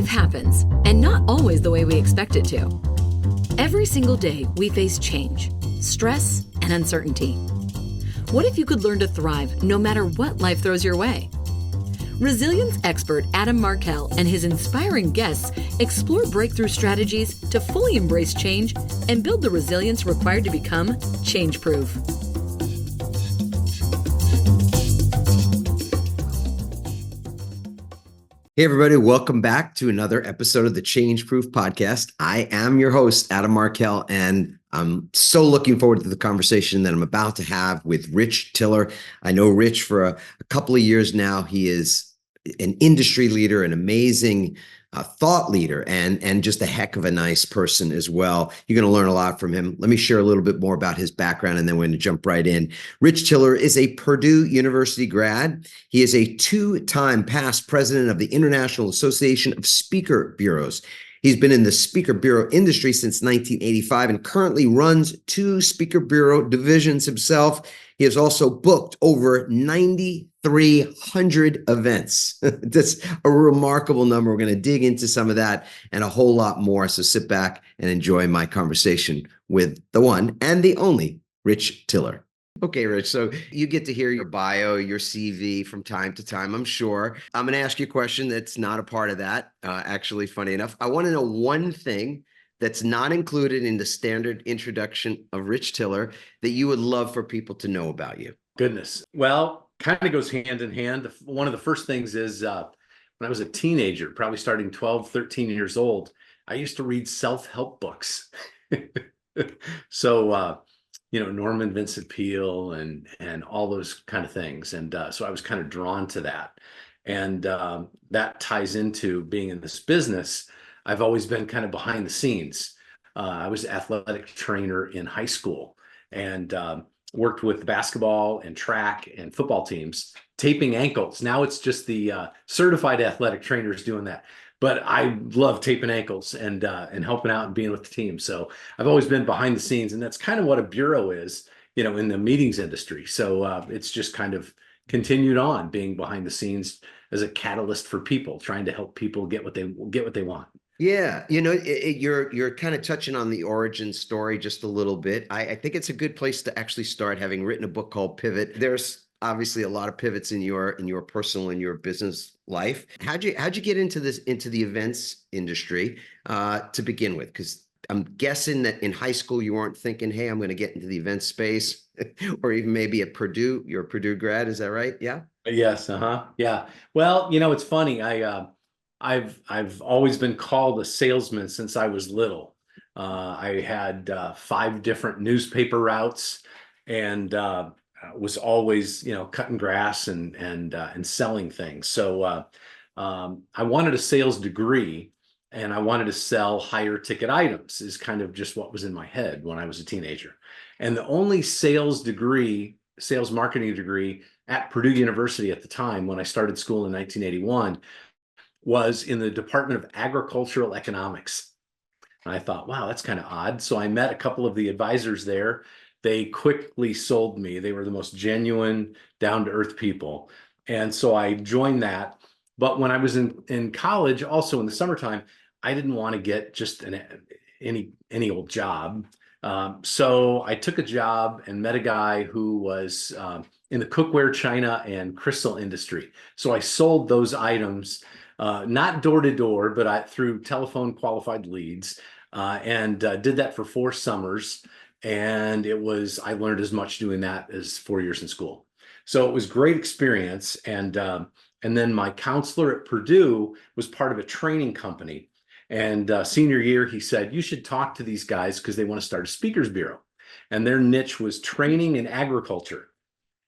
Life happens, and not always the way we expect it to. Every single day, we face change, stress, and uncertainty. What if you could learn to thrive no matter what life throws your way? Resilience expert Adam Markel and his inspiring guests explore breakthrough strategies to fully embrace change and build the resilience required to become change-proof. Hey, everybody. Welcome back to another episode of the Change Proof Podcast. I am your host, Adam Markel, and I'm so looking forward to the conversation that I'm about to have with Rich Tiller. I know Rich for a couple of years now. He is an industry leader, an amazing thought leader, and just a heck of a nice person as well. You're going to learn a lot from him. Let me share a little bit more about his background, and then we're going to jump right in. Rich Tiller is a Purdue University grad. He is a two-time past president of the International Association of Speaker Bureaus. He's been in the speaker bureau industry since 1985 and currently runs two speaker bureau divisions himself. He has also booked over 9,300 events. That's a remarkable number. We're going to dig into some of that and a whole lot more. So sit back and enjoy my conversation with the one and the only Rich Tiller. Okay, Rich, so you get to hear your bio, your CV from time to time, I'm sure. I'm going to ask you a question that's not a part of that. Actually, funny enough, I want to know one thing that's not included in the standard introduction of Rich Tiller that you would love for people to know about you. Goodness. Well, kind of goes hand in hand. One of the first things is when I was a teenager, probably starting 12, 13 years old, I used to read self-help books. So, Norman Vincent Peale and all those kind of things. And so I was kind of drawn to that. And that ties into being in this business. I've always been kind of behind the scenes. I was an athletic trainer in high school and worked with basketball and track and football teams, taping ankles. Now it's just the certified athletic trainers doing that. But I love taping ankles and helping out and being with the team. So I've always been behind the scenes, and that's kind of what a bureau is, in the meetings industry. So it's just kind of continued on being behind the scenes as a catalyst for people, trying to help people get what they want. Yeah, you're kind of touching on the origin story just a little bit. I think it's a good place to actually start, having written a book called Pivot. There's obviously a lot of pivots in your personal and your business life. How'd you get into the events industry to begin with? Because I'm guessing that in high school you weren't thinking, hey, I'm going to get into the event space, or even maybe at Purdue. You're a Purdue grad, is that right? Yeah. Yes. Yeah. Well, it's funny. I've always been called a salesman since I was little. I had 5 different newspaper routes and was always, cutting grass and selling things. So I wanted a sales degree and I wanted to sell higher ticket items is kind of just what was in my head when I was a teenager. And the only sales marketing degree at Purdue University at the time when I started school in 1981 was in the Department of Agricultural Economics. And I thought, wow, that's kind of odd. So I met a couple of the advisors there. They quickly sold me. They were the most genuine, down-to-earth people. And so I joined that. But when I was in college, also in the summertime, I didn't want to get just any old job. So I took a job and met a guy who was in the cookware, china, and crystal industry. So I sold those items, not door to door, but through telephone qualified leads, and did that for 4 summers. And I learned as much doing that as 4 years in school. So it was a great experience. And then my counselor at Purdue was part of a training company. And senior year, he said, you should talk to these guys because they want to start a speakers bureau. And their niche was training in agriculture.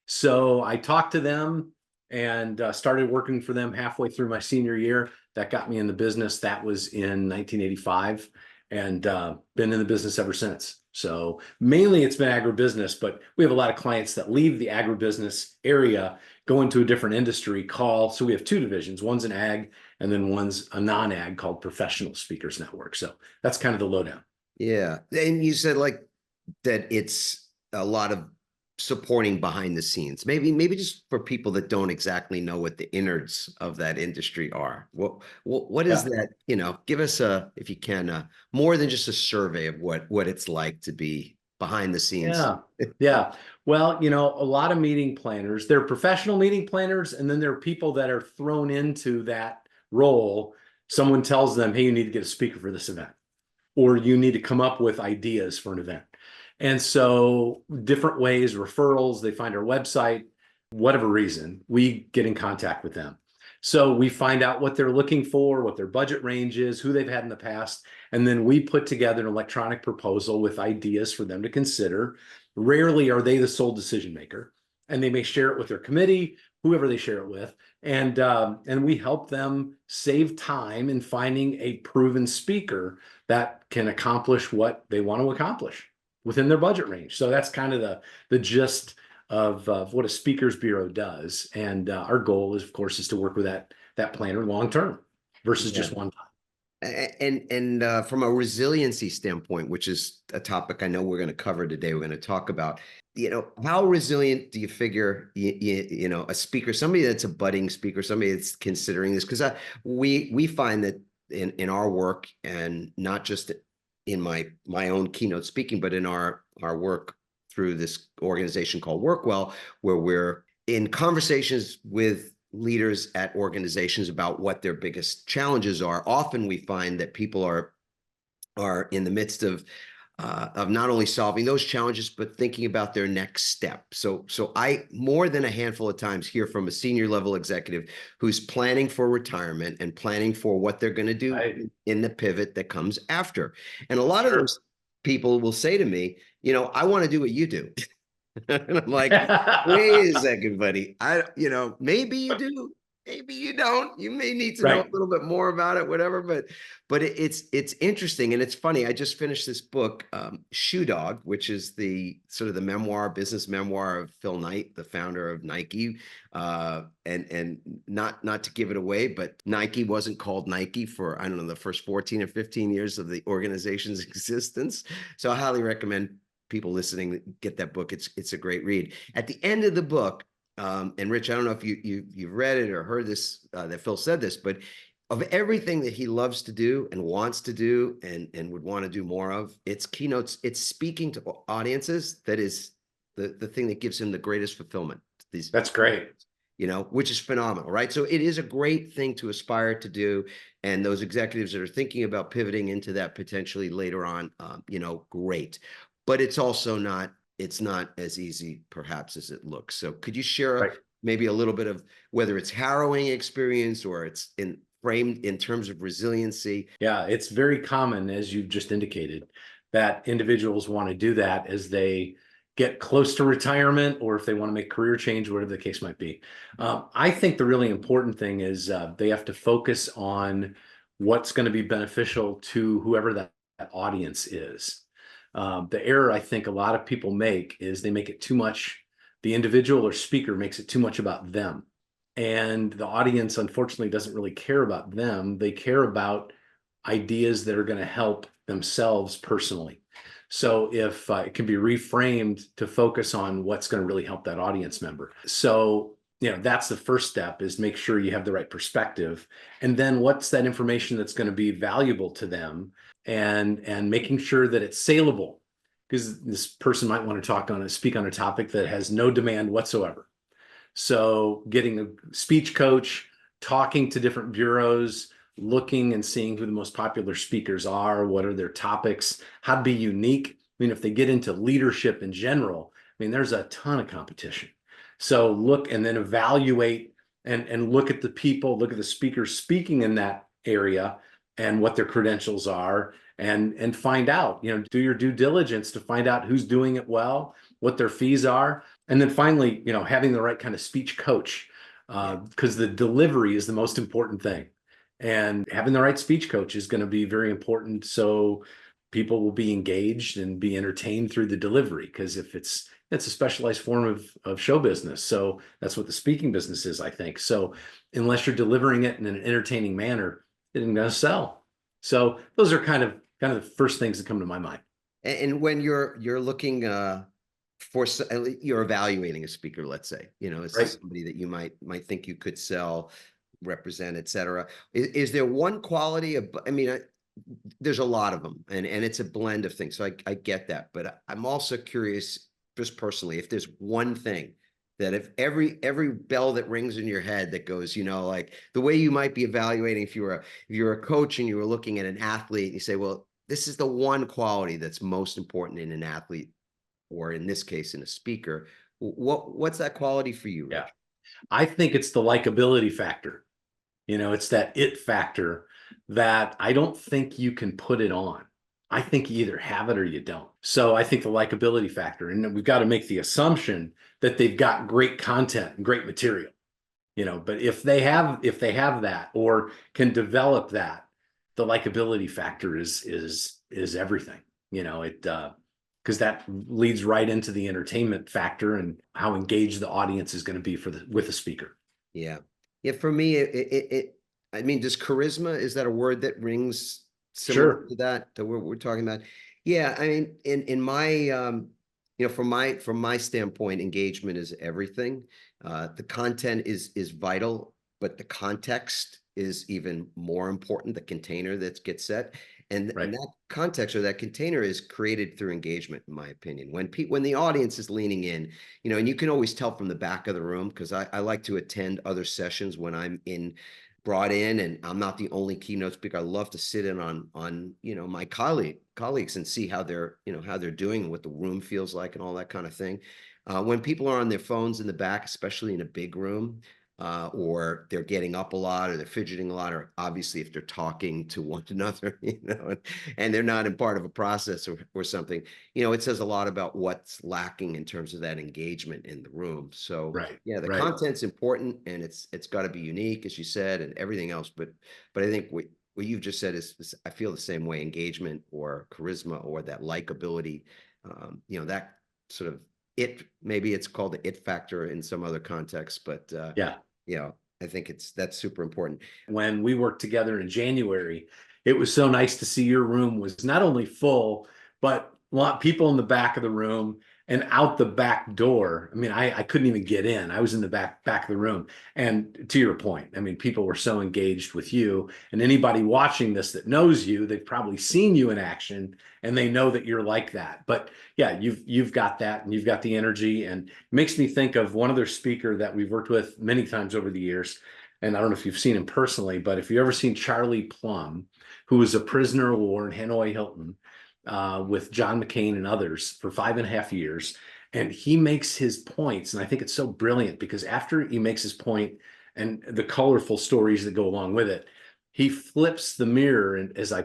So I talked to them and started working for them halfway through my senior year. That got me in the business. That was in 1985 and been in the business ever since. So mainly it's been agribusiness, but we have a lot of clients that leave the agribusiness area, go into a different industry so we have 2 divisions. One's an ag and then one's a non-ag called Professional Speakers Network. So that's kind of the lowdown. Yeah. And you said that it's a lot of supporting behind the scenes? Maybe just for people that don't exactly know what the innards of that industry are. What is Yeah. that? Give us if you can, more than just a survey of what it's like to be behind the scenes. Yeah. Yeah. Well, a lot of meeting planners, they're professional meeting planners, and then there are people that are thrown into that role. Someone tells them, hey, you need to get a speaker for this event, or you need to come up with ideas for an event. And so different ways, referrals, they find our website, whatever reason, we get in contact with them. So we find out what they're looking for, what their budget range is, who they've had in the past, and then we put together an electronic proposal with ideas for them to consider. Rarely are they the sole decision maker, and they may share it with their committee, whoever they share it with, and we help them save time in finding a proven speaker that can accomplish what they want to accomplish within their budget range. So that's kind of the gist of what a speakers bureau does. And our goal is, of course, is to work with that planner long term versus Yeah. just one time. And from a resiliency standpoint, which is a topic I know we're going to cover today, we're going to talk about, how resilient do you figure, a speaker, somebody that's a budding speaker, somebody that's considering this? Because we find that in our work, and not just in my own keynote speaking, but in our work through this organization called Workwell, where we're in conversations with leaders at organizations about what their biggest challenges are. Often we find that people are in the midst of not only solving those challenges, but thinking about their next step. So I, more than a handful of times, hear from a senior level executive who's planning for retirement and planning for what they're going to do in the pivot that comes after. And a lot of those people will say to me, I want to do what you do. And I'm like, wait a second, buddy. Maybe you do, maybe you don't. You may need to know a little bit more about it, whatever. But it's interesting, and it's funny. I just finished this book, Shoe Dog, which is the sort of the business memoir of Phil Knight, the founder of Nike. And not to give it away, but Nike wasn't called Nike for, I don't know, the first 14 or 15 years of the organization's existence. So I highly recommend people listening get that book. It's a great read. At the end of the book, and Rich, I don't know if you've read it or heard this, that Phil said this, but of everything that he loves to do and wants to do and would want to do more of, it's keynotes, it's speaking to audiences. That is the thing that gives him the greatest fulfillment. That's great. Which is phenomenal, right? So it is a great thing to aspire to do. And those executives that are thinking about pivoting into that potentially later on, great. But it's also not as easy perhaps as it looks. So could you share maybe a little bit of whether it's harrowing experience or it's framed in terms of resiliency? Yeah, it's very common, as you've just indicated, that individuals want to do that as they get close to retirement, or if they want to make career change, whatever the case might be. I think the really important thing is they have to focus on what's going to be beneficial to whoever that audience is. The error I think a lot of people make is they make it too much, the individual or speaker makes it too much about them. And the audience, unfortunately, doesn't really care about them. They care about ideas that are going to help themselves personally. So if it can be reframed to focus on what's going to really help that audience member. So, that's the first step, is make sure you have the right perspective. And then what's that information that's going to be valuable to them, and making sure that it's saleable, because this person might want to speak on a topic that has no demand whatsoever. So getting a speech coach, talking to different bureaus, looking and seeing who the most popular speakers are, what are their topics, how to be unique. I mean, if they get into leadership in general, I mean, there's a ton of competition. So look and then evaluate and look at the people, look at the speakers speaking in that area and what their credentials are, and find out, do your due diligence to find out who's doing it well, what their fees are. And then finally, having the right kind of speech coach, because the delivery is the most important thing. And having the right speech coach is going to be very important. So people will be engaged and be entertained through the delivery, because if it's a specialized form of show business. So that's what the speaking business is, I think. So unless you're delivering it in an entertaining manner, it isn't going to sell. So those are kind of the first things that come to my mind. And when you're looking you're evaluating a speaker, let's say, it's Right. somebody that you might think you could sell, represent, et cetera. Is there one quality of, I mean, there's a lot of them, and it's a blend of things. So I get that, but I'm also curious, just personally, if there's one thing that if every bell that rings in your head that goes, like the way you might be evaluating if you're a coach and you were looking at an athlete, and you say, well, this is the one quality that's most important in an athlete, or in this case, in a speaker. What's that quality for you, Rich? Yeah. I think it's the likability factor. It's that it factor that I don't think you can put it on. I think you either have it or you don't. So I think the likability factor, and we've got to make the assumption that they've got great content and great material, but if they have that or can develop that, the likability factor is everything, because that leads right into the entertainment factor and how engaged the audience is going to be with the speaker. Yeah. Yeah. For me, I mean, does charisma, is that a word that rings similar Sure. to that, to what we're talking about? Yeah. I mean, in my, from my standpoint, engagement is everything. The content is vital, but the context is even more important, the container that gets set. And Right. that context or that container is created through engagement, in my opinion. When the audience is leaning in, and you can always tell from the back of the room, because I like to attend other sessions when I'm brought in and I'm not the only keynote speaker. I love to sit in on my colleagues and see how they're doing, what the room feels like, and all that kind of thing. When people are on their phones in the back, especially in a big room, or they're getting up a lot, or they're fidgeting a lot, or obviously if they're talking to one another, and they're not in part of a process or something, it says a lot about what's lacking in terms of that engagement in the room. So Right. yeah, the Right. content's important, and it's got to be unique, as you said, and everything else. But I think what you've just said is I feel the same way. Engagement or charisma or that likability, that sort of maybe it's called the it factor in some other context, but Yeah. I think that's super important. When we worked together in January, it was so nice to see your room was not only full, but a lot of people in the back of the room and out the back door. I mean, I couldn't even get in. I was in the back of the room. And to your point, I mean, people were so engaged with you, and anybody watching this that knows you, they've probably seen you in action and they know that you're like that. But yeah, you've got that, and you've got the energy, and it makes me think of one other speaker that we've worked with many times over the years. And I don't know if you've seen him personally, but if you've ever seen Charlie Plum, who was a prisoner of war in Hanoi Hilton, with John McCain and others for 5.5 years. And he makes his points. And I think it's so brilliant because after he makes his point and the colorful stories that go along with it, he flips the mirror, and as I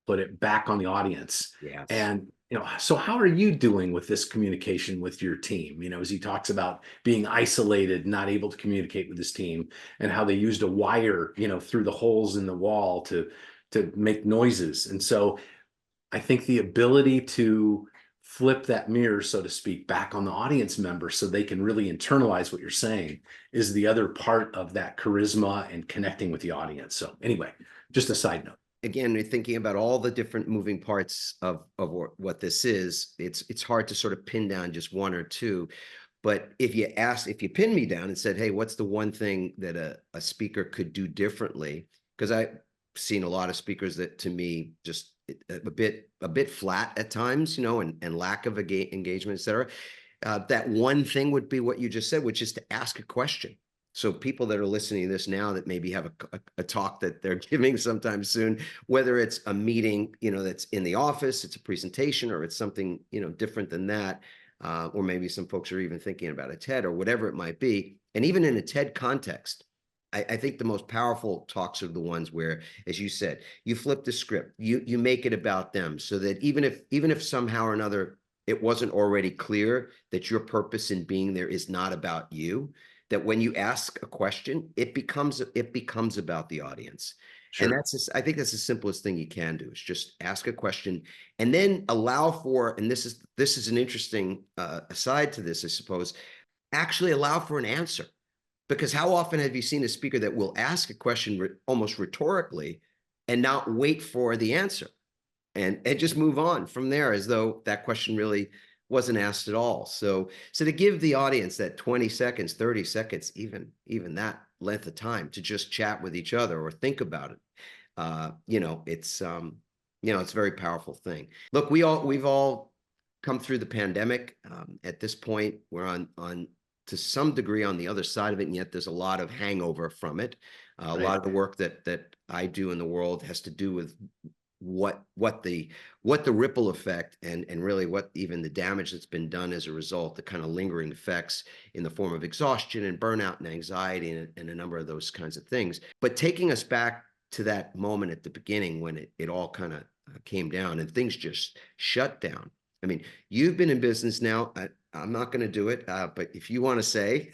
put it, back on the audience. Yes. And so how are you doing with this communication with your team? As he talks about being isolated, not able to communicate with his team, and how they used a wire, through the holes in the wall to make noises. And so I think the ability to flip that mirror, so to speak, back on the audience member so they can really internalize what you're saying is the other part of that charisma and connecting with the audience. So anyway, just a side note. Again, thinking about all the different moving parts of what this is, it's hard to sort of pin down just one or two. But if you pinned me down and said, hey, what's the one thing that a speaker could do differently? Because I've seen a lot of speakers that, to me, just a bit flat at times, and lack of engagement, et cetera. That one thing would be what you just said, which is to ask a question. So people that are listening to this now that maybe have a talk that they're giving sometime soon, whether it's a meeting, that's in the office, it's a presentation, or it's something, different than that, or maybe some folks are even thinking about a TED or whatever it might be. And even in a TED context, I think the most powerful talks are the ones where, as you said, you flip the script, you make it about them, so that even if somehow or another it wasn't already clear that your purpose in being there is not about you, that when you ask a question, it becomes about the audience. Sure. And I think that's the simplest thing you can do, is just ask a question, and then allow for, and this is an interesting aside to this, I suppose, actually allow for an answer. Because how often have you seen a speaker that will ask a question almost rhetorically and not wait for the answer, and just move on from there as though that question really wasn't asked at all. So to give the audience that 20 seconds, 30 seconds, even that length of time to just chat with each other or think about it, it's a very powerful thing. Look, we've all come through the pandemic. At this point, we're on to some degree on the other side of it, and yet there's a lot of hangover from it. A lot of the work that I do in the world has to do with what the ripple effect and really what even the damage that's been done as a result, the kind of lingering effects in the form of exhaustion and burnout and anxiety and a number of those kinds of things. But taking us back to that moment at the beginning when it all kind of came down and things just shut down. I mean, you've been in business now. I'm not going to do it, but if you want to say,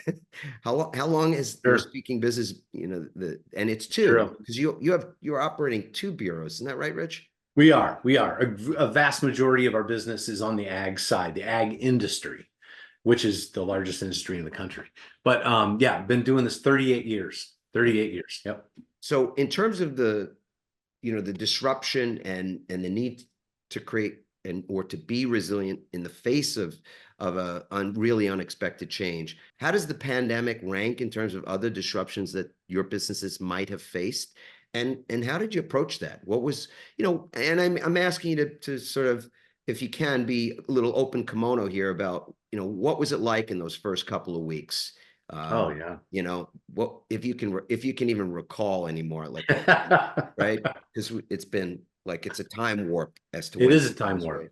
how long is your speaking business? And it's two, because you're operating two bureaus, isn't that right, Rich? We are. A vast majority of our business is on the ag side, the ag industry, which is the largest industry in the country. But been doing this 38 years. 38 years. Yep. So in terms of the disruption and the need to create or to be resilient in the face of a really unexpected change, how does the pandemic rank in terms of other disruptions that your businesses might have faced? And how did you approach that? What was, and I'm asking you to sort of, if you can, be a little open kimono here about, what was it like in those first couple of weeks? What if you can even recall anymore, like right? Because it's been like it's a time warp as to it is a time warp. Right?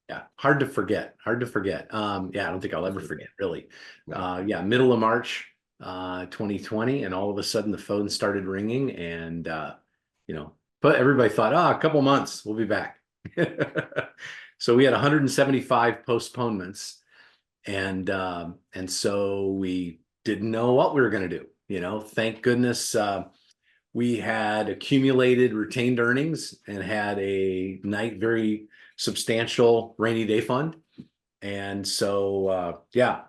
Yeah. Hard to forget. I don't think I'll ever forget, really. Middle of March 2020, and all of a sudden the phone started ringing, and but everybody thought, a couple months we'll be back. So we had 175 postponements, and so we didn't know what we were going to do. Thank goodness we had accumulated retained earnings and had a very substantial rainy day fund. And so,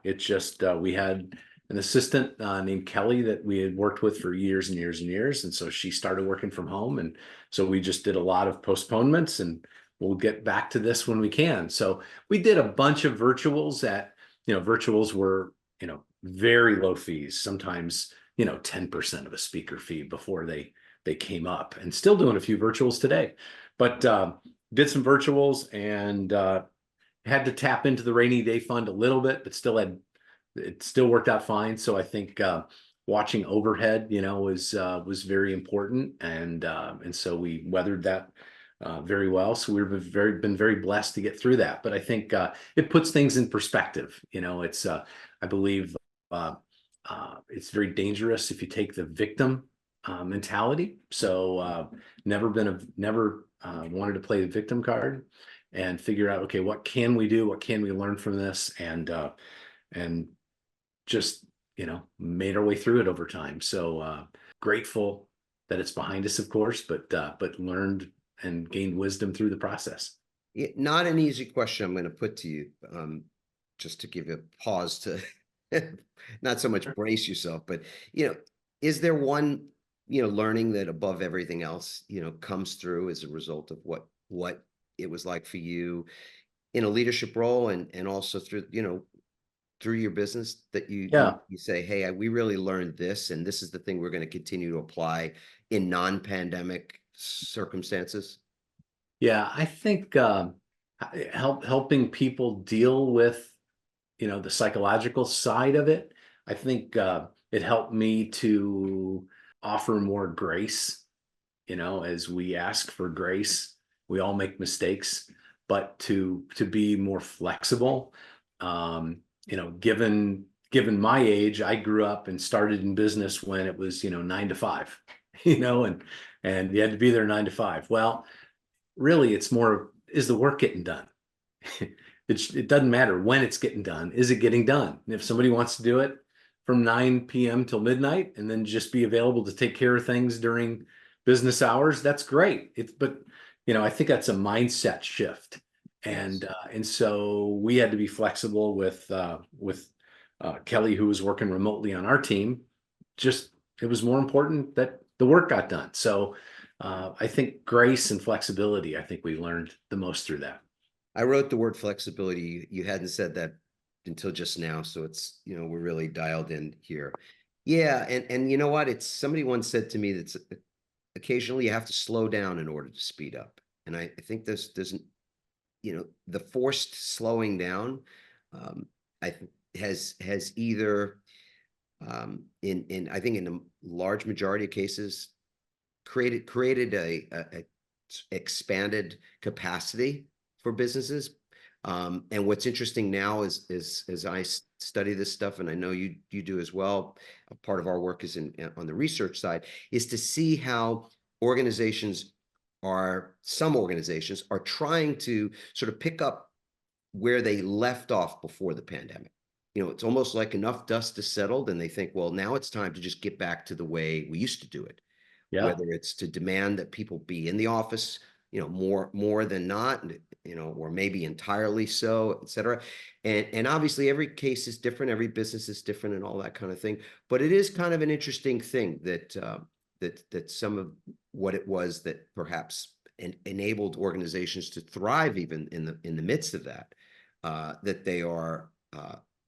it's just, we had an assistant named Kelly that we had worked with for years and years and years. And so she started working from home. And so we just did a lot of postponements, and we'll get back to this when we can. So we did a bunch of virtuals virtuals were, very low fees, sometimes 10% of a speaker fee before they came up, and still doing a few virtuals today. But did some virtuals and had to tap into the rainy day fund a little bit, but it still worked out fine. So I think watching overhead, was very important, and so we weathered that very well. So we've been very blessed to get through that. But I think it puts things in perspective. It's I believe it's very dangerous if you take the victim mentality. So never wanted to play the victim card and figure out, okay, what can we do? What can we learn from this? And just, made our way through it over time. So grateful that it's behind us, of course, but learned and gained wisdom through the process. Not an easy question I'm going to put to you, just to give you a pause to not so much brace yourself, but, is there one, learning that above everything else, comes through as a result of what it was like for you in a leadership role and also through, through your business that you say, hey, we really learned this, and this is the thing we're going to continue to apply in non-pandemic circumstances? Yeah, I think helping people deal with, the psychological side of it. I think it helped me to offer more grace, as we ask for grace. We all make mistakes, but to be more flexible. Given my age, I grew up and started in business when it was, 9 to 5, and you had to be there 9 to 5. Well, really, it's more, is the work getting done? It doesn't matter when it's getting done. Is it getting done? And if somebody wants to do it from 9 p.m. till midnight and then just be available to take care of things during business hours, that's great. But I think that's a mindset shift. And so we had to be flexible with Kelly, who was working remotely on our team. Just, it was more important that the work got done. So I think grace and flexibility, I think we learned the most through that. I wrote the word flexibility. You hadn't said that until just now, so it's, we're really dialed in here. Yeah, and you know what? It's somebody once said to me that occasionally you have to slow down in order to speed up. And I think this doesn't, the forced slowing down, I think has either in I think in a large majority of cases created a expanded capacity for businesses. And what's interesting now is as I study this stuff, and I know you do as well. A part of our work is on the research side, is to see how some organizations are trying to sort of pick up where they left off before the pandemic. It's almost like enough dust has settled, and they think, well, now it's time to just get back to the way we used to do it, Yeah. whether it's to demand that people be in the office, more than not, or maybe entirely so, et cetera. And obviously every case is different, every business is different and all that kind of thing. But it is kind of an interesting thing that that some of what it was that perhaps enabled organizations to thrive even in the midst of that, that they are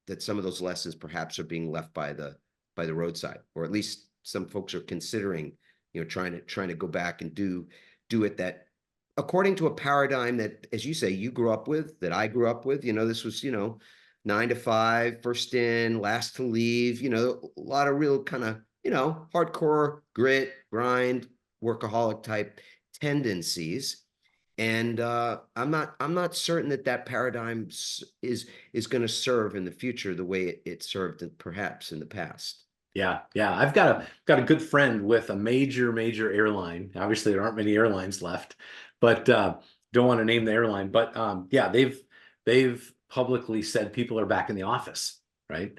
that some of those lessons perhaps are being left by the roadside, or at least some folks are considering, trying to go back and do it that according to a paradigm that, as you say, you grew up with, that I grew up with. This was, 9 to 5, first in, last to leave, a lot of real kind of, hardcore grit, grind, workaholic type tendencies. And I'm not certain that paradigm is going to serve in the future the way it served perhaps in the past. Yeah, yeah. I've got a good friend with a major airline. Obviously, there aren't many airlines left, but don't want to name the airline. But yeah, they've publicly said people are back in the office, right?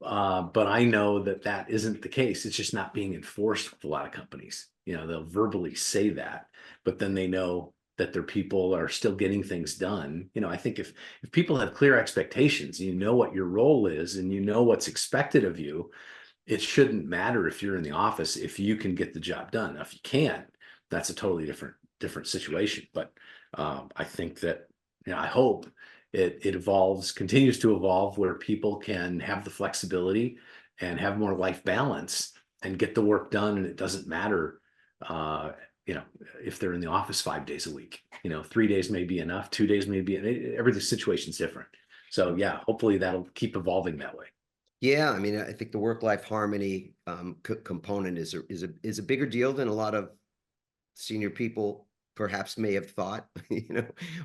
But I know that isn't the case. It's just not being enforced with a lot of companies. They'll verbally say that, but then they know that their people are still getting things done. I think if people have clear expectations, you know what your role is, and you know what's expected of you, it shouldn't matter if you're in the office if you can get the job done. Now, if you can't, that's a totally different situation. But I think that, I hope it evolves, continues to evolve, where people can have the flexibility and have more life balance and get the work done. And it doesn't matter, uh, if they're in the office 5 days a week. 3 days may be enough, 2 days may be. Every situation's different. So yeah, hopefully that'll keep evolving that way. Yeah, I mean, I think the work-life harmony component is a bigger deal than a lot of senior people perhaps may have thought,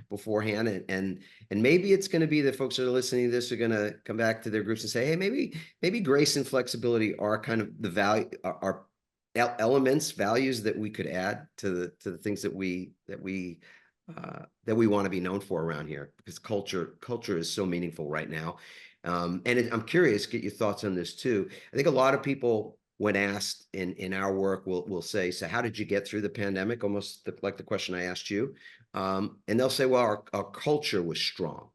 beforehand. And maybe it's going to be that folks that are listening to this are going to come back to their groups and say, hey, maybe grace and flexibility are kind of the value, are elements, values that we could add to the things that we want to be known for around here, because culture is so meaningful right now. I'm curious, get your thoughts on this too. I think a lot of people, when asked in our work, will say, so how did you get through the pandemic? Almost like the question I asked you. And they'll say, well, our culture was strong,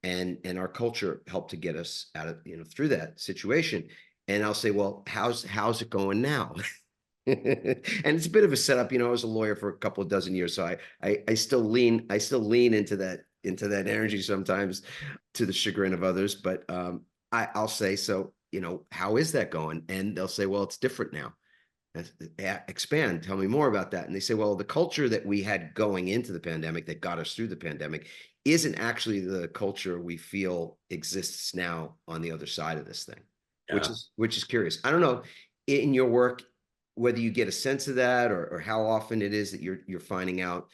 and our culture helped to get us out of, through that situation. And I'll say, well, how's it going now? And it's a bit of a setup. I was a lawyer for a couple of dozen years, so I still lean into that energy sometimes, to the chagrin of others. But I'll say, so, how is that going? And they'll say, well, it's different now. Expand, tell me more about that. And they say, well, the culture that we had going into the pandemic that got us through the pandemic isn't actually the culture we feel exists now on the other side of this thing, Yeah. which is curious. I don't know, in your work, whether you get a sense of that, or how often it is that you're finding out,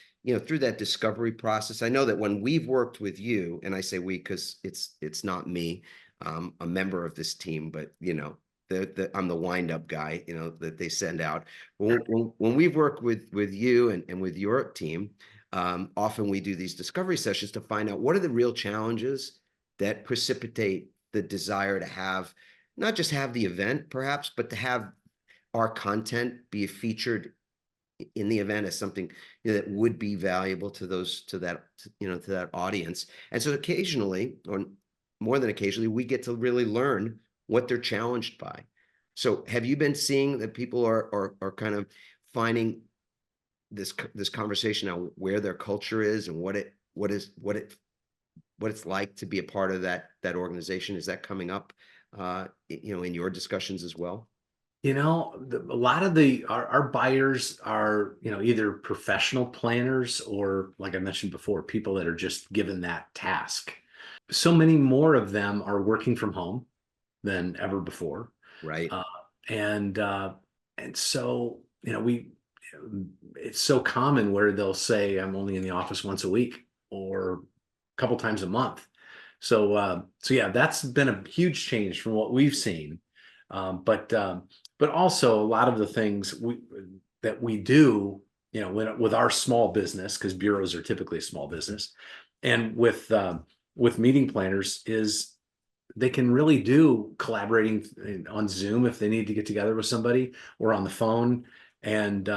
through that discovery process. I know that when we've worked with you, and I say we because it's not me, a member of this team, but I'm the wind up guy, that they send out. When we've worked with you and with your team, often we do these discovery sessions to find out what are the real challenges that precipitate the desire to not just have the event perhaps, but to have our content be featured in the event as something, that would be valuable to that audience. And so occasionally, or more than occasionally, we get to really learn what they're challenged by. So have you been seeing that people are kind of finding this conversation on where their culture is and what it what it's like to be a part of that organization? Is that coming up, in your discussions as well? A lot of our buyers are, either professional planners or, like I mentioned before, people that are just given that task. So many more of them are working from home than ever before. Right. Uh, and so, it's so common where they'll say, I'm only in the office once a week or a couple times a month. So yeah, that's been a huge change from what we've seen. But also a lot of the things that we do, with our small business, because bureaus are typically a small business, and with meeting planners is they can really do collaborating on Zoom if they need to get together with somebody or on the phone. And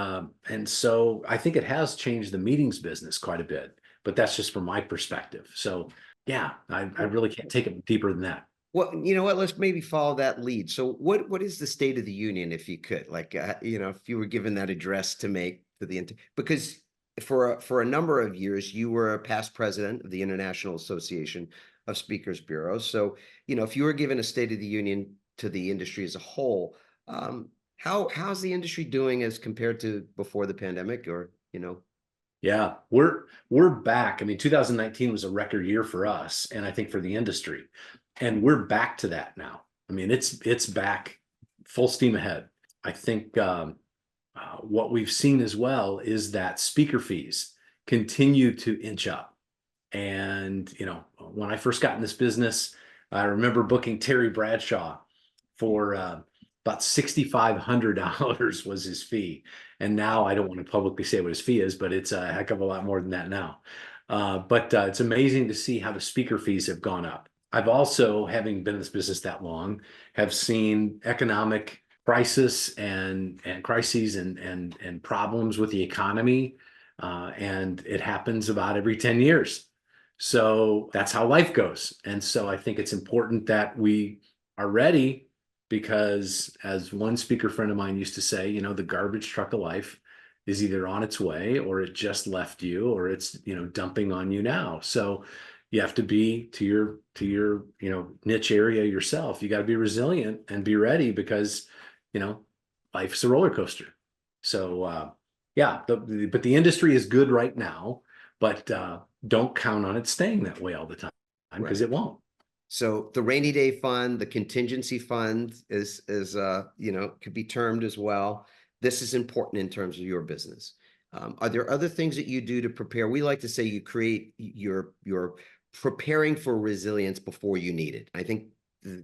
so I think it has changed the meetings business quite a bit, but that's just from my perspective. So yeah, I really can't take it deeper than that. Well, you know what? Let's maybe follow that lead. So, what is the State of the Union, if you could, like, if you were given that address to make to the because for a number of years you were a past president of the International Association of Speakers Bureaus. So, if you were given a State of the Union to the industry as a whole, how's the industry doing as compared to before the pandemic, or Yeah, we're back. I mean, 2019 was a record year for us, and I think for the industry, and we're back to that now. I mean, it's back full steam ahead. I think what we've seen as well is that speaker fees continue to inch up. And when I first got in this business, I remember booking Terry Bradshaw for about $6,500 was his fee. And now I don't want to publicly say what his fee is, but it's a heck of a lot more than that now. But it's amazing to see how the speaker fees have gone up. I've also, having been in this business that long, have seen economic crisis and crises and problems with the economy. And it happens about every 10 years. So that's how life goes. And so I think it's important that we are ready because, as one speaker friend of mine used to say, the garbage truck of life is either on its way or it just left you or it's, dumping on you now. So you have to be to your, niche area yourself. You got to be resilient and be ready because, life's a roller coaster. So, yeah, but the industry is good right now, but don't count on it staying that way all the time because right? it won't. So the rainy day fund, the contingency fund is could be termed as well. This is important in terms of your business. Are there other things that you do to prepare? We like to say you're preparing for resilience before you need it. I think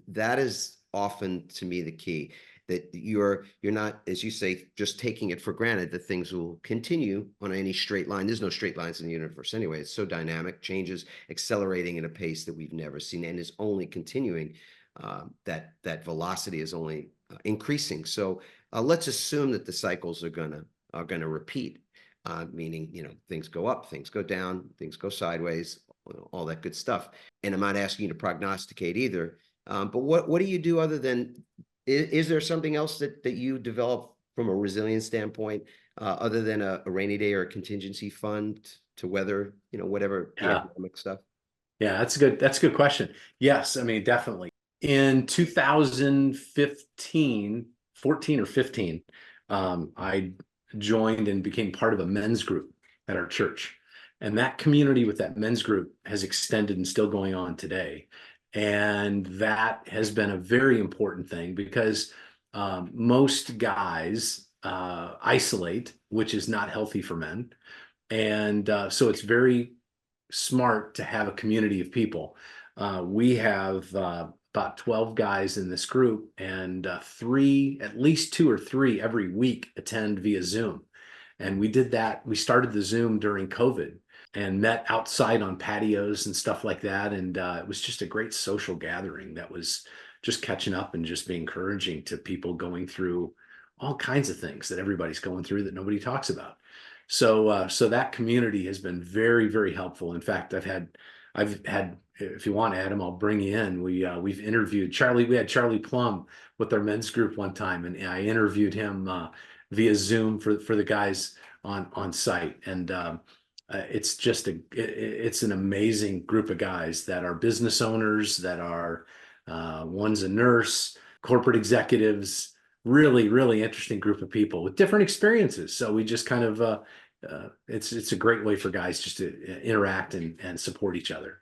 that is often, to me, the key, that you're not, as you say, just taking it for granted that things will continue on any straight line. There's no straight lines in the universe anyway. It's so dynamic, changes, accelerating at a pace that we've never seen, and is only continuing. That velocity is only increasing. So let's assume that the cycles are gonna repeat, meaning things go up, things go down, things go sideways, all that good stuff. And I'm not asking you to prognosticate either. But what do you do other than, is there something else that you develop from a resilience standpoint, other than a rainy day or a contingency fund to weather, whatever the Yeah. economic stuff? Yeah, that's a good question. Yes, I mean, definitely. In 2015, 14 or 15, I joined and became part of a men's group at our church. And that community with that men's group has extended and still going on today. And that has been a very important thing because most guys isolate, which is not healthy for men. And so it's very smart to have a community of people. We have about 12 guys in this group, and at least two or three every week attend via Zoom. And we did that. We started the Zoom during COVID and met outside on patios and stuff like that. And it was just a great social gathering that was just catching up and just being encouraging to people going through all kinds of things that everybody's going through that nobody talks about. So that community has been very, very helpful. In fact, I've had, if you want, Adam, I'll bring you in. We've interviewed Charlie. We had Charlie Plum with our men's group one time, and I interviewed him via Zoom for the guys on site. And it's just it's an amazing group of guys that are business owners, that are one's a nurse, corporate executives, really, really interesting group of people with different experiences. So we just kind of it's a great way for guys just to interact and support each other.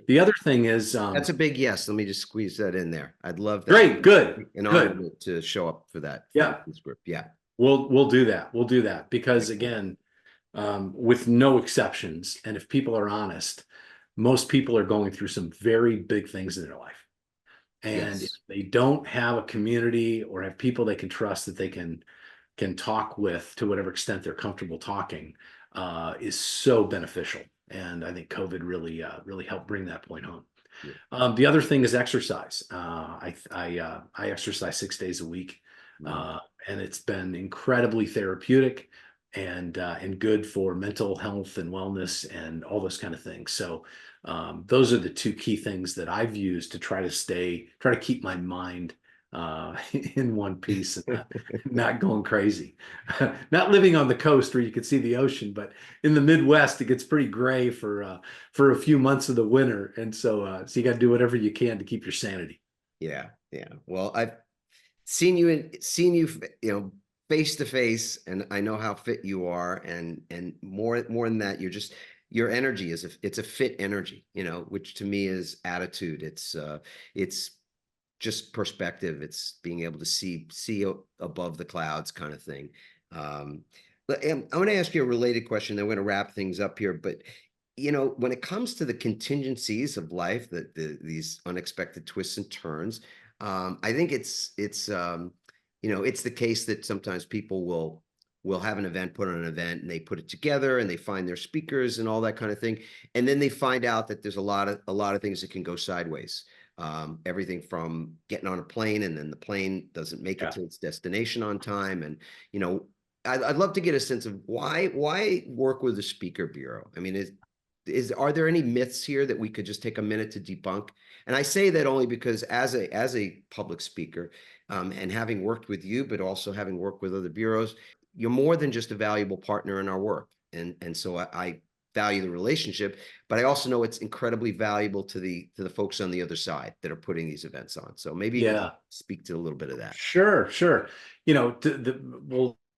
The other thing is That's a big yes. Let me just squeeze that in there. I'd love that. great, good, An good. honor to show up for that. Yeah. This group. Yeah. We'll do that. We'll do that because again, with no exceptions, and if people are honest, most people are going through some very big things in their life. And if they don't have a community or have people they can trust that they can talk with to whatever extent they're comfortable talking, is so beneficial. And I think COVID really helped bring that point home. The other thing is exercise. I exercise 6 days a week, and it's been incredibly therapeutic and good for mental health and wellness and all those kind of things. So those are the two key things that I've used to try to keep my mind in one piece and not going crazy. Not living on the coast where you can see the ocean, but in the Midwest, it gets pretty gray for a few months of the winter. And so you got to do whatever you can to keep your sanity. Yeah. Yeah. Well, I've seen you, face to face, and I know how fit you are. And more than that, your energy it's a fit energy, which to me is attitude. It's just perspective. It's being able to see above the clouds kind of thing. But I'm going to ask you a related question. Then we're going to wrap things up here. But, when it comes to the contingencies of life, these unexpected twists and turns, I think it's the case that sometimes people will have an event, put on an event, and they put it together and they find their speakers and all that kind of thing. And then they find out that there's a lot of things that can go sideways. Everything from getting on a plane and then the plane doesn't make it to its destination on time. And, I'd love to get a sense of why work with a speaker bureau. I mean, are there any myths here that we could just take a minute to debunk? And I say that only because as a public speaker, and having worked with you, but also having worked with other bureaus, you're more than just a valuable partner in our work. And so I value the relationship, but I also know it's incredibly valuable to the folks on the other side that are putting these events on. So maybe you can speak to a little bit of that. Sure.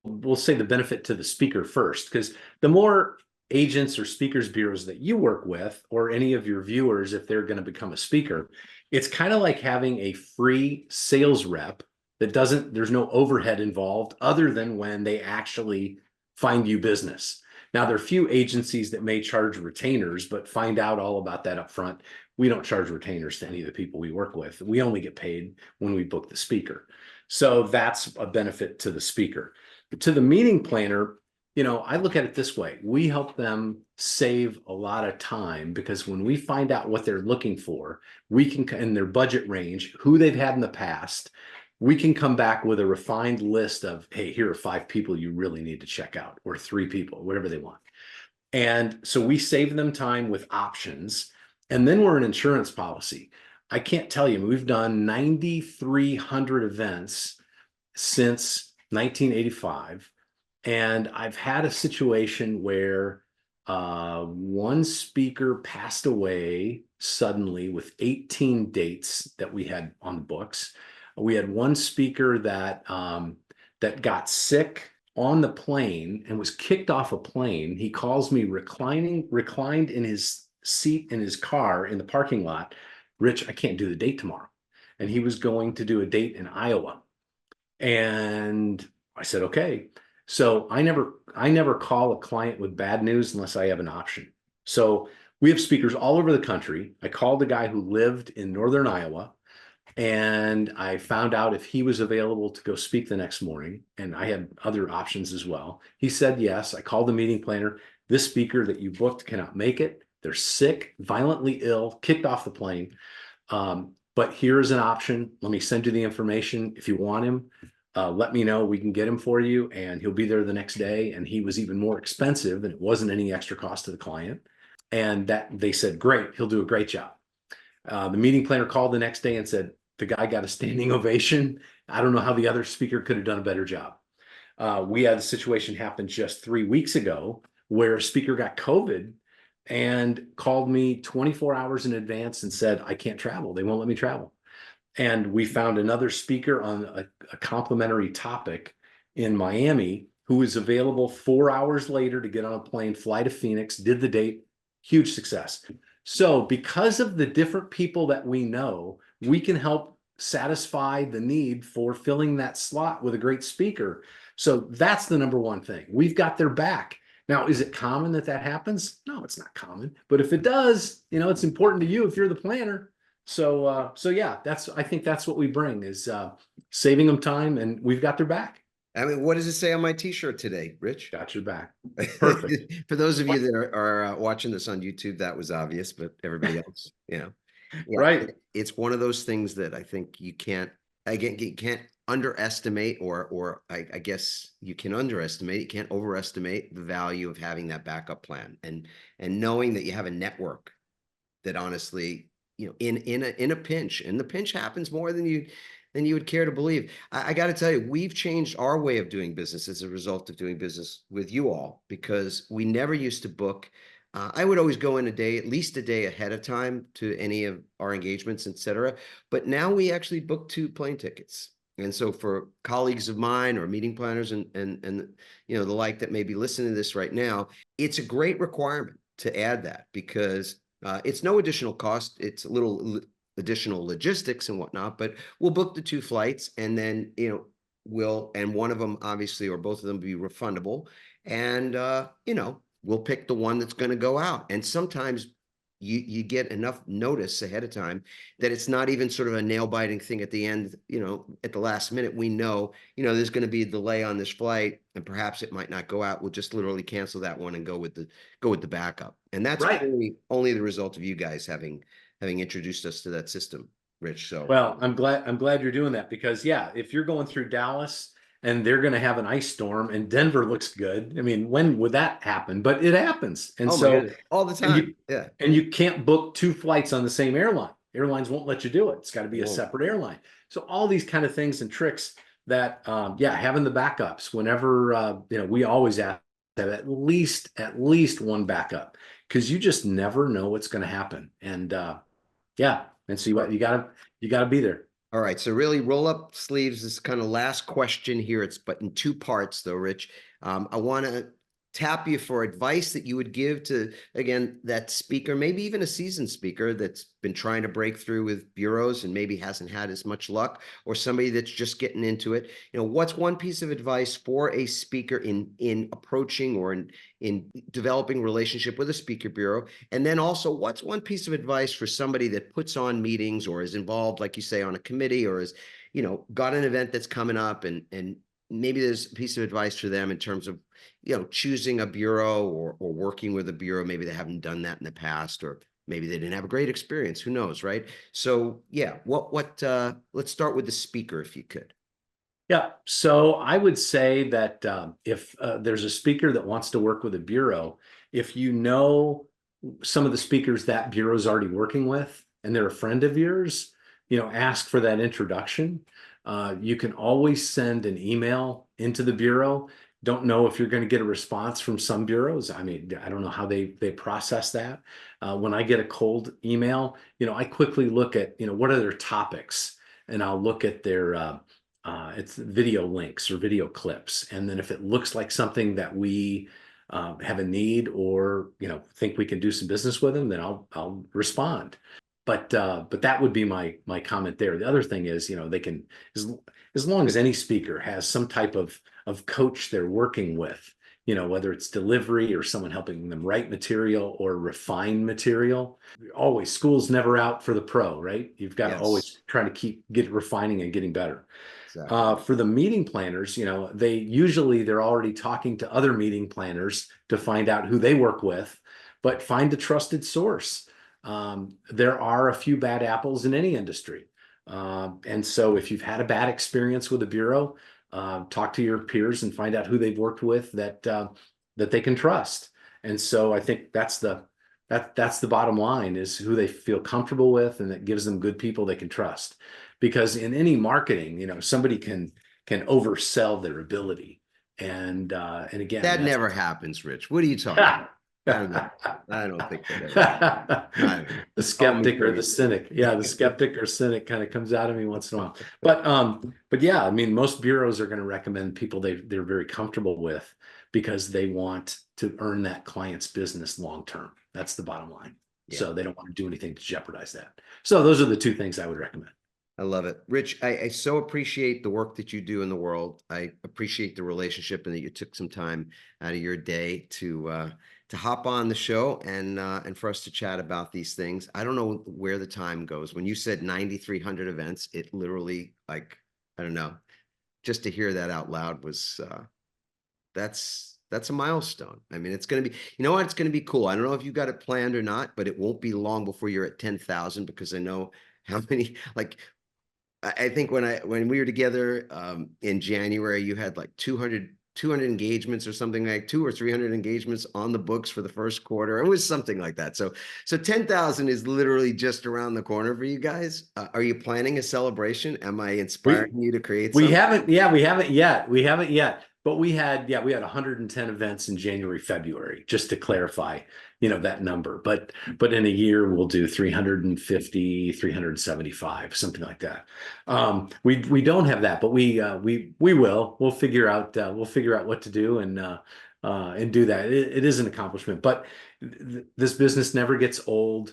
We'll say the benefit to the speaker first, because the more agents or speakers bureaus that you work with, or any of your viewers, if they're going to become a speaker, it's kind of like having a free sales rep there's no overhead involved other than when they actually find you business. Now, there are few agencies that may charge retainers, but find out all about that up front. We don't charge retainers to any of the people we work with. We only get paid when we book the speaker. So that's a benefit to the speaker. But to the meeting planner, I look at it this way. We help them save a lot of time, because when we find out what they're looking for, we can, in their budget range, who they've had in the past, we can come back with a refined list of, hey, here are 5 people you really need to check out, or 3 people, whatever they want. And so we save them time with options. And then we're an insurance policy. I can't tell you, we've done 9,300 events since 1985. And I've had a situation where one speaker passed away suddenly with 18 dates that we had on the books. We had one speaker that got sick on the plane and was kicked off a plane. He calls me reclined in his seat in his car in the parking lot. Rich, I can't do the date tomorrow. And he was going to do a date in Iowa. And I said, okay. So I never call a client with bad news unless I have an option. So we have speakers all over the country. I called a guy who lived in northern Iowa, and I found out if he was available to go speak the next morning. And I had other options as well. He said yes. I called the meeting planner. This speaker that you booked cannot make it. They're sick, violently ill, kicked off the plane. But here's an option. Let me send you the information. If you want him, let me know. We can get him for you, and he'll be there the next day. And he was even more expensive, and it wasn't any extra cost to the client. And that they said, great, he'll do a great job. The meeting planner called the next day and said, the guy got a standing ovation. I don't know how the other speaker could have done a better job. We had a situation happen just 3 weeks ago where a speaker got COVID and called me 24 hours in advance and said, I can't travel. They won't let me travel. And we found another speaker on a complimentary topic in Miami who was available 4 hours later to get on a plane, fly to Phoenix, did the date, huge success. So because of the different people that we know, we can help satisfy the need for filling that slot with a great speaker. So that's the number one thing. We've got their back. Now, is it common that that happens? No, it's not common. But if it does, it's important to you if you're the planner. So yeah, I think that's what we bring is saving them time, and we've got their back. I mean, what does it say on my t-shirt today, Rich? Got your back. Perfect. For those of you that are watching this on YouTube, that was obvious, but everybody else, yeah, Right. it's one of those things that I think you can't underestimate, or I guess you can underestimate, you can't overestimate the value of having that backup plan, and knowing that you have a network that honestly, in a pinch, and the pinch happens more than you would care to believe. I got to tell you, we've changed our way of doing business as a result of doing business with you all, because we never used to book. I would always go in at least a day ahead of time to any of our engagements, etc. But now we actually book 2 plane tickets. And so for colleagues of mine or meeting planners and the like that may be listening to this right now, it's a great requirement to add that, because it's no additional cost. It's a little additional logistics and whatnot, but we'll book the 2 flights, and then and one of them obviously, or both of them, be refundable, and we'll pick the one that's going to go out. And sometimes you get enough notice ahead of time that it's not even sort of a nail-biting thing at the end. At the last minute, we know there's going to be a delay on this flight, and perhaps it might not go out. We'll just literally cancel that one and go with the backup. And that's Right. only the result of you guys having introduced us to that system, Rich. So, well, I'm glad you're doing that, because yeah, if you're going through Dallas and they're going to have an ice storm and Denver looks good, I mean, when would that happen? But it happens. And so all the time. And you can't book 2 flights on the same airline. Airlines won't let you do it. It's got to be a separate airline. So all these kind of things and tricks that, having the backups whenever, we always have at least one backup, because you just never know what's going to happen. And and so you gotta be there. All right. So really roll up sleeves. This kind of last question here. But in 2 parts though, Rich. I want to tap you for advice that you would give to, again, that speaker, maybe even a seasoned speaker that's been trying to break through with bureaus and maybe hasn't had as much luck, or somebody that's just getting into it. What's one piece of advice for a speaker in approaching or in developing relationship with a speaker bureau? And then also, what's one piece of advice for somebody that puts on meetings or is involved, like you say, on a committee, or is, got an event that's coming up, and maybe there's a piece of advice for them in terms of, choosing a bureau or working with a bureau. Maybe they haven't done that in the past, or maybe they didn't have a great experience. Who knows, right? So yeah, let's start with the speaker, if you could. Yeah. So I would say that if there's a speaker that wants to work with a bureau, if you know some of the speakers that bureau is already working with and they're a friend of yours, ask for that introduction. You can always send an email into the bureau. Don't know if you're going to get a response from some bureaus. I mean, I don't know how they process that. When I get a cold email, I quickly look at, what are their topics, and I'll look at their it's video links or video clips. And then if it looks like something that we have a need, or, think we can do some business with them, then I'll respond. But that would be my comment there. The other thing is, they can, as long as any speaker has some type of coach they're working with, whether it's delivery or someone helping them write material or refine material. Always, school's never out for the pro, right? You've got to always try to get refining and getting better. Exactly. For the meeting planners, they're already talking to other meeting planners to find out who they work with, but find a trusted source. There are a few bad apples in any industry. And so if you've had a bad experience with a bureau, talk to your peers and find out who they've worked with that they can trust. And so I think that's the bottom line, is who they feel comfortable with, and that gives them good people they can trust. Because in any marketing, somebody can oversell their ability. And again, That that's never happens, Rich. What are you talking about? I don't think that ever. the Call me skeptic or the crazy. cynic. Yeah, the skeptic or cynic kind of comes out of me once in a while. But yeah, I mean, most bureaus are going to recommend people they're very comfortable with because they want to earn that client's business long term. That's the bottom line. Yeah. So they don't want to do anything to jeopardize that. So those are the two things I would recommend. I love it. Rich, I so appreciate the work that you do in the world. I appreciate the relationship and that you took some time out of your day to hop on the show and for us to chat about these things. I don't know where the time goes. When you said 9,300 events, it literally, like, I don't know, just to hear that out loud was that's a milestone. I mean, it's going to be, you know what? It's going to be cool. I don't know if you got it planned or not, but it won't be long before you're at 10,000 because I know how many, like, I think when we were together in January, you had like 200 engagements or something, like 200 or 300 engagements on the books for the first quarter. It was something like that. So 10,000 is literally just around the corner for you guys. Are you planning a celebration? Am I inspiring you to create We something? haven't, yeah, we haven't yet. We haven't yet. But we had 110 events in January, February, just to clarify, that number. But in a year we'll do 350, 375, something like that. We don't have that, but we will. We'll figure out what to do and do that. It is an accomplishment, but this business never gets old.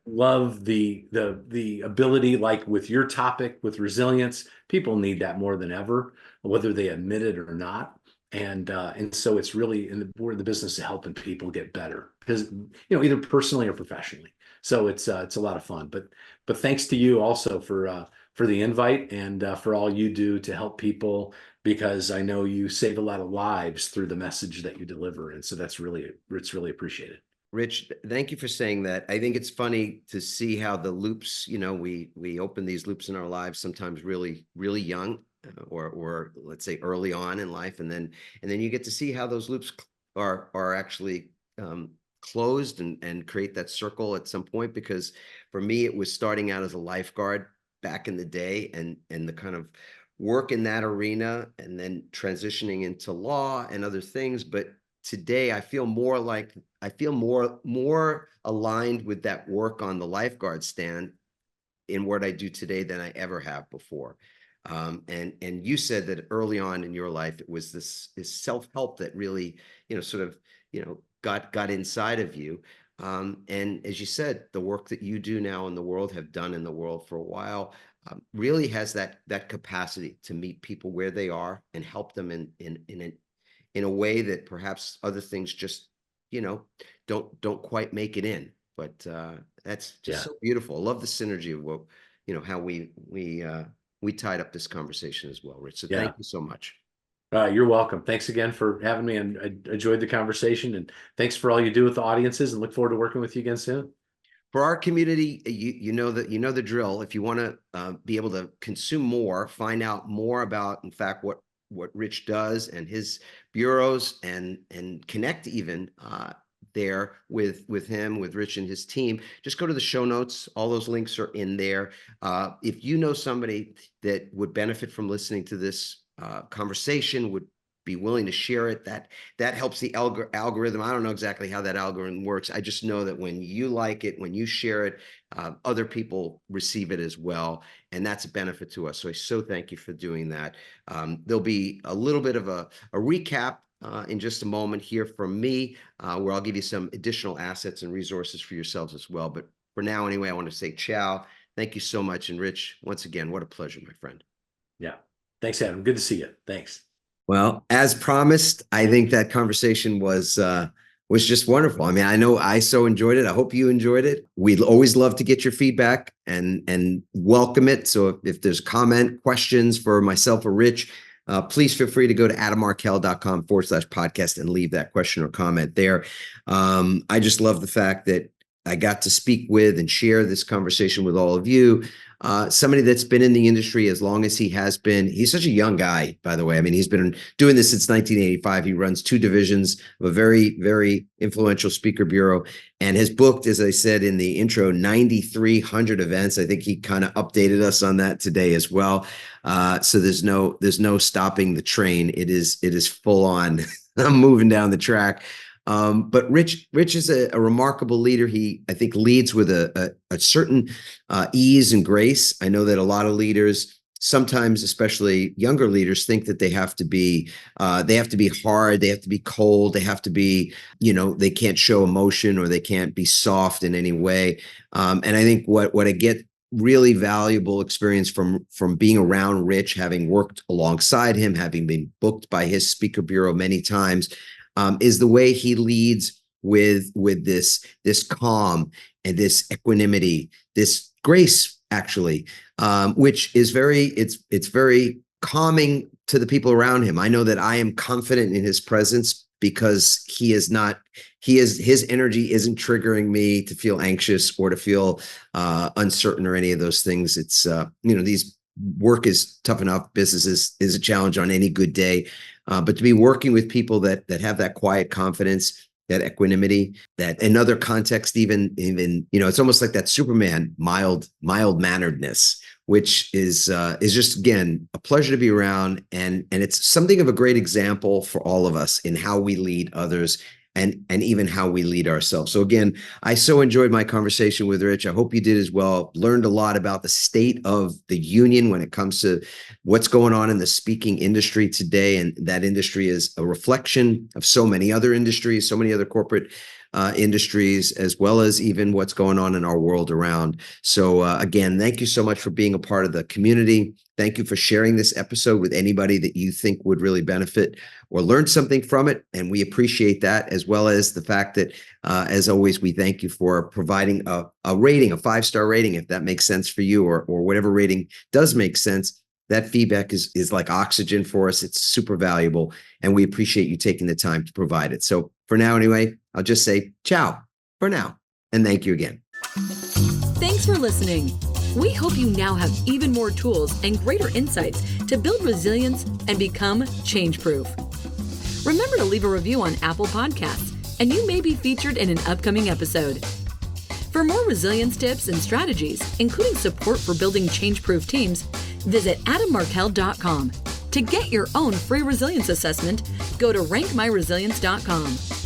Love the ability, like with your topic, with resilience. People need that more than ever, whether they admit it or not. And so it's really we're in the business of helping people get better, because either personally or professionally. So it's a lot of fun. But thanks to you also for the invite and for all you do to help people, because I know you save a lot of lives through the message that you deliver, and so it's really appreciated. Rich, thank you for saying that. I think it's funny to see how the loops, we open these loops in our lives sometimes really, really young, or let's say early on in life, and then you get to see how those loops are actually closed and create that circle at some point. Because for me, it was starting out as a lifeguard back in the day, and the kind of work in that arena, and then transitioning into law and other things. But today I feel more aligned with that work on the lifeguard stand in what I do today than I ever have before. And you said that early on in your life, it was this self-help that really, sort of, got inside of you. And as you said, the work that you do now in the world, have done in the world for a while, really has that capacity to meet people where they are and help them in a way that perhaps other things just, don't quite make it in. But that's just so beautiful. I love the synergy of what, how we tied up this conversation as well, Rich. So thank you so much. You're welcome. Thanks again for having me, and I enjoyed the conversation, and thanks for all you do with the audiences, and look forward to working with you again soon. For our community, you know the drill. If you want to be able to consume more, find out more about, in fact, what Rich does and his bureaus, and connect even there with him, with Rich and his team, just go to the show notes. All those links are in there. If you know somebody that would benefit from listening to this conversation, would be willing to share it, that helps the algorithm. I don't know exactly how that algorithm works. I just know that when you like it, when you share it, other people receive it as well, and that's a benefit to us. So I so thank you for doing that. There'll be a little bit of a recap in just a moment here from me, where I'll give you some additional assets and resources for yourselves as well. But for now, anyway, I want to say ciao. Thank you so much. And Rich, once again, what a pleasure, my friend. Yeah. Thanks, Adam. Good to see you. Thanks. Well, as promised, I think that conversation was just wonderful. I mean, I know I so enjoyed it. I hope you enjoyed it. We'd always love to get your feedback and welcome it. So if there's questions for myself or Rich, please feel free to go to adammarkel.com/podcast and leave that question or comment there. I just love the fact that I got to speak with and share this conversation with all of you. Somebody that's been in the industry as long as he has been. He's such a young guy, by the way. I mean, he's been doing this since 1985. He runs 2 divisions of a very, very influential speaker bureau and has booked, as I said in the intro, 9,300 events. I think he kind of updated us on that today as well. So there's no stopping the train. It is full on. I'm moving down the track. But Rich is a remarkable leader. He, I think, leads with a certain ease and grace. I know that a lot of leaders, sometimes, especially younger leaders, think that they have to be hard, they have to be cold, they have to be, they can't show emotion or they can't be soft in any way. And I think what I get really valuable experience from being around Rich, having worked alongside him, having been booked by his speaker bureau many times, is the way he leads with this calm and this equanimity, this grace, actually, which is it's very calming to the people around him. I know that I am confident in his presence because his energy isn't triggering me to feel anxious or to feel uncertain or any of those things. It's these work is tough enough. Business is a challenge on any good day. But to be working with people that have that quiet confidence, that equanimity, that in other contexts, even it's almost like that Superman mild manneredness, which is just, again, a pleasure to be around, and it's something of a great example for all of us in how we lead others and even how we lead ourselves. So again, I so enjoyed my conversation with Rich. I hope you did as well. Learned a lot about the state of the union when it comes to what's going on in the speaking industry today. And that industry is a reflection of so many other industries, so many other corporate industries, as well as even what's going on in our world around. So again, thank you so much for being a part of the community. Thank you for sharing this episode with anybody that you think would really benefit or learn something from it. And we appreciate that, as well as the fact that, as always, we thank you for providing a rating, a 5-star rating, if that makes sense for you, or whatever rating does make sense. That feedback is like oxygen for us. It's super valuable, and we appreciate you taking the time to provide it. So for now, anyway, I'll just say ciao for now, and thank you again. Thanks for listening. We hope you now have even more tools and greater insights to build resilience and become change-proof. Remember to leave a review on Apple Podcasts, and you may be featured in an upcoming episode. For more resilience tips and strategies, including support for building change-proof teams, visit adammarkel.com. To get your own free resilience assessment, go to rankmyresilience.com.